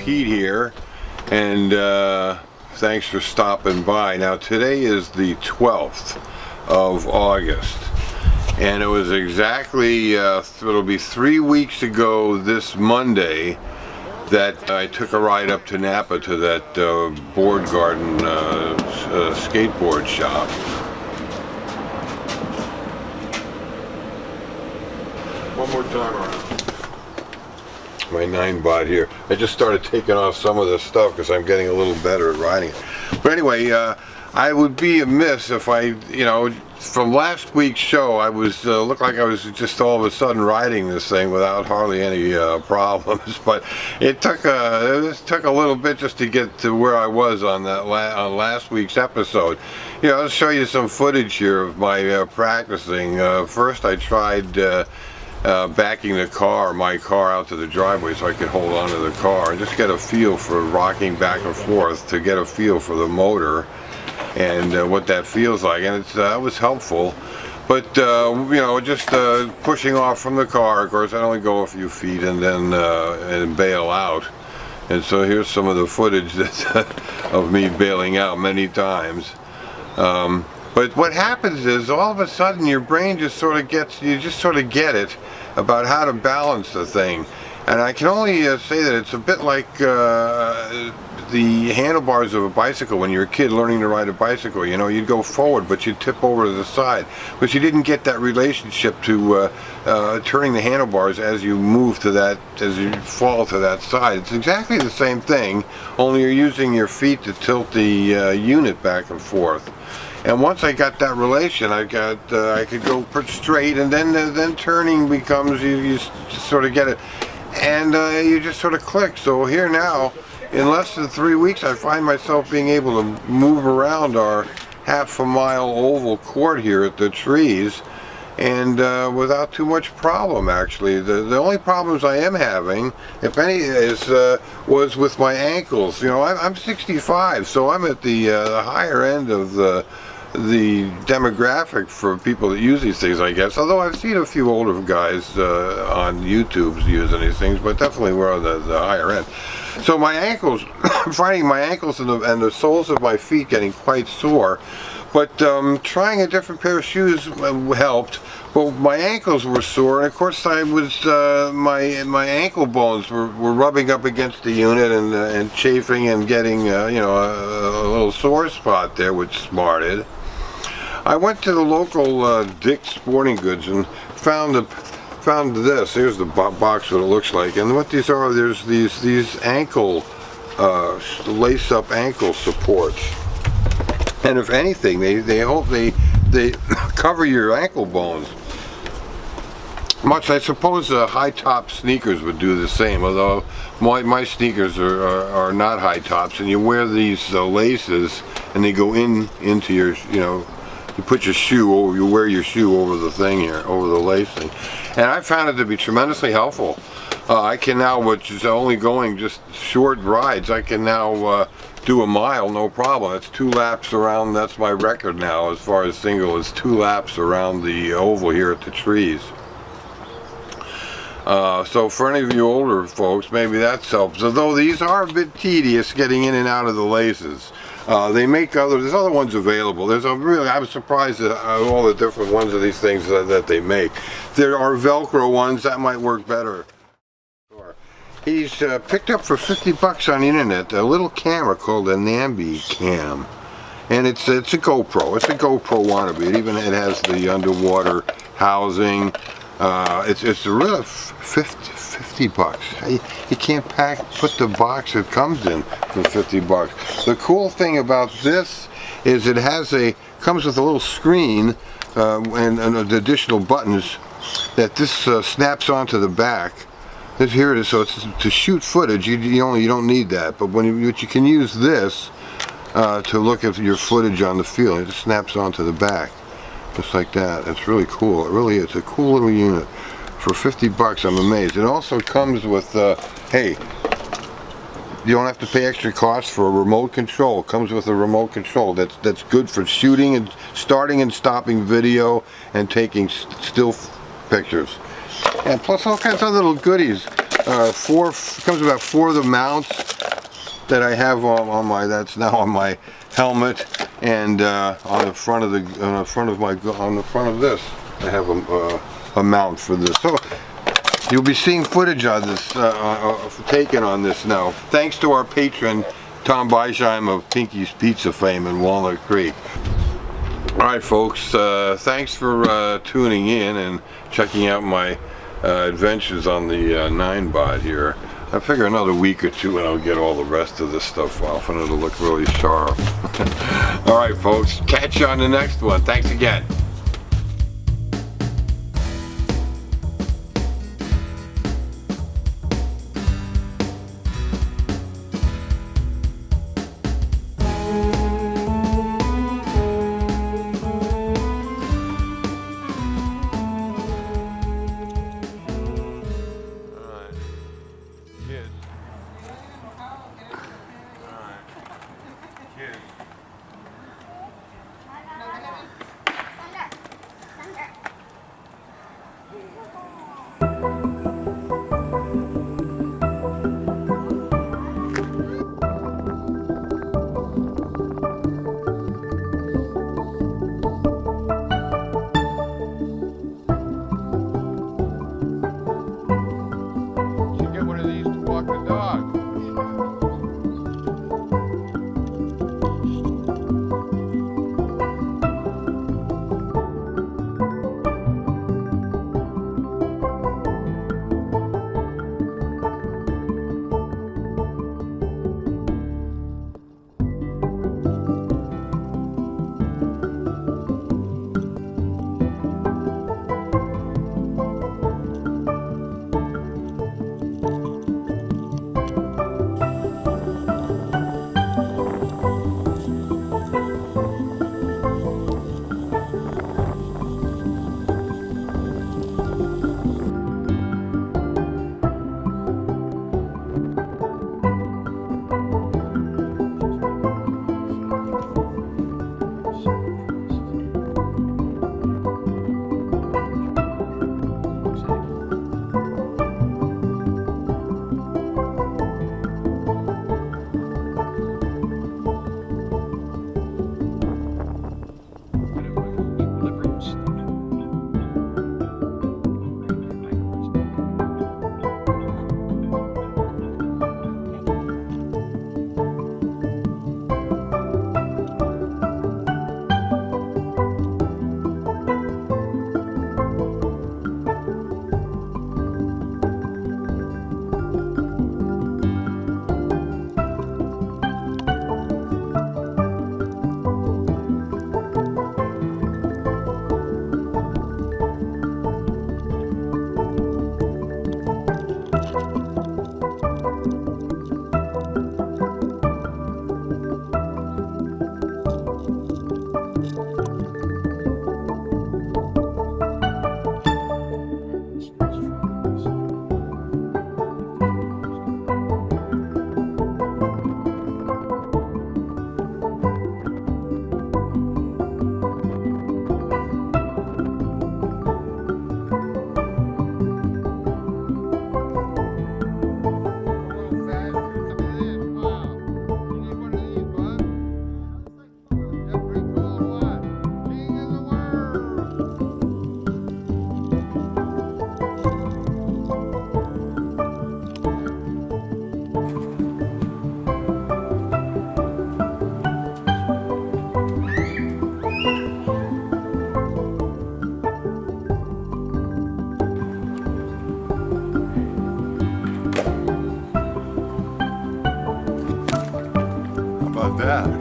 Pete here, and thanks for stopping by. Now today is the 12th of August, and it was exactly, it'll be 3 weeks ago this Monday that I took a ride up to Napa to that Board Garden skateboard shop. One more time around. My Ninebot here. I just started taking off some of this stuff because I'm getting a little better at riding it. But anyway, I would be amiss if I, from last week's show, I was looked like I was just all of a sudden riding this thing without hardly any problems. But it took a little bit just to get to where I was on that on last week's episode. I'll show you some footage here of my practicing. First, I tried. Backing my car out to the driveway so I could hold on to the car and just get a feel for rocking back and forth to get a feel for the motor and what that feels like, and that was helpful. But just pushing off from the car, of course, I only go a few feet and then and bail out. And so here's some of the footage of me bailing out many times. But what happens is all of a sudden your brain just sort of get it about how to balance the thing. And I can only say that it's a bit like the handlebars of a bicycle when you're a kid learning to ride a bicycle. You'd go forward but you'd tip over to the side. But you didn't get that relationship to turning the handlebars as you move to that, as you fall to that side. It's exactly the same thing, only you're using your feet to tilt the unit back and forth. And once I got that relation, I could go straight, and then turning becomes, you sort of get it, and you just sort of click. So here now, in less than 3 weeks, I find myself being able to move around our half-a-mile oval court here at the trees, and without too much problem, actually. The only problems I am having, if any, was with my ankles. I'm 65, so I'm at the higher end of the demographic for people that use these things, I guess. Although I've seen a few older guys on YouTube using these things, but definitely we're on the higher end. So my ankles, I'm finding my ankles and the soles of my feet getting quite sore. But trying a different pair of shoes helped. But my ankles were sore, and of course I was my ankle bones were rubbing up against the unit and chafing and getting a little sore spot there, which smarted. I went to the local Dick's Sporting Goods and found this. Here's the box, what it looks like, and what these are. There's these ankle lace-up ankle supports. And if anything, they cover your ankle bones. I suppose high top sneakers would do the same. Although my sneakers are not high tops, and you wear these laces, and they go into your you put your shoe over, you wear your shoe over the thing here, over the lacing, and I found it to be tremendously helpful. I can now, which is only going just short rides, I can now do a mile, no problem. It's 2 laps around. That's my record now as far as single. Is 2 laps around the oval here at the trees. So for any of you older folks, maybe that helps. Although these are a bit tedious getting in and out of the laces. They make there's other ones available. I was surprised at all the different ones of these things that they make. There are Velcro ones that might work better. He's picked up for 50 bucks on the internet a little camera called a Ninebot cam, and it's a GoPro. It's a GoPro wannabe. It has the underwater housing. It's a real 50 bucks. You can't put the box it comes in for 50 bucks. The cool thing about this is it comes with a little screen and additional buttons that this snaps onto the back. Here it is. So it's to shoot footage. You don't need that, but you can use this to look at your footage on the field. It just snaps onto the back, just like that. It's really cool. It really is a cool little unit. For 50 bucks, I'm amazed. It also comes with, hey, you don't have to pay extra cost for a remote control. It comes with a remote control that's good for shooting and starting and stopping video and taking still pictures. And plus all kinds of little goodies. Comes about 4 of the mounts. that I have on my, that's now on my helmet, and on the front of this, I have a mount for this. So you'll be seeing footage of this taken on this now, thanks to our patron Tom Beisheim of Pinky's Pizza fame in Walnut Creek. Alright folks, thanks for tuning in and checking out my adventures on the Ninebot here. I figure another week or two and I'll get all the rest of this stuff off and it'll look really sharp. Alright folks, catch you on the next one. Thanks again.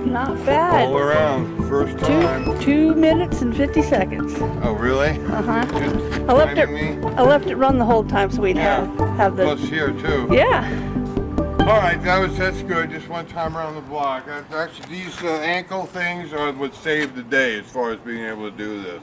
Not bad. All around, first time. 2 minutes and 50 seconds. Oh, really? Uh-huh. Good I left timing me. I left it run the whole time so we'd have the... Plus here too. Yeah. All right, that's good. Just one time around the block. Actually, these ankle things are what saved the day as far as being able to do this.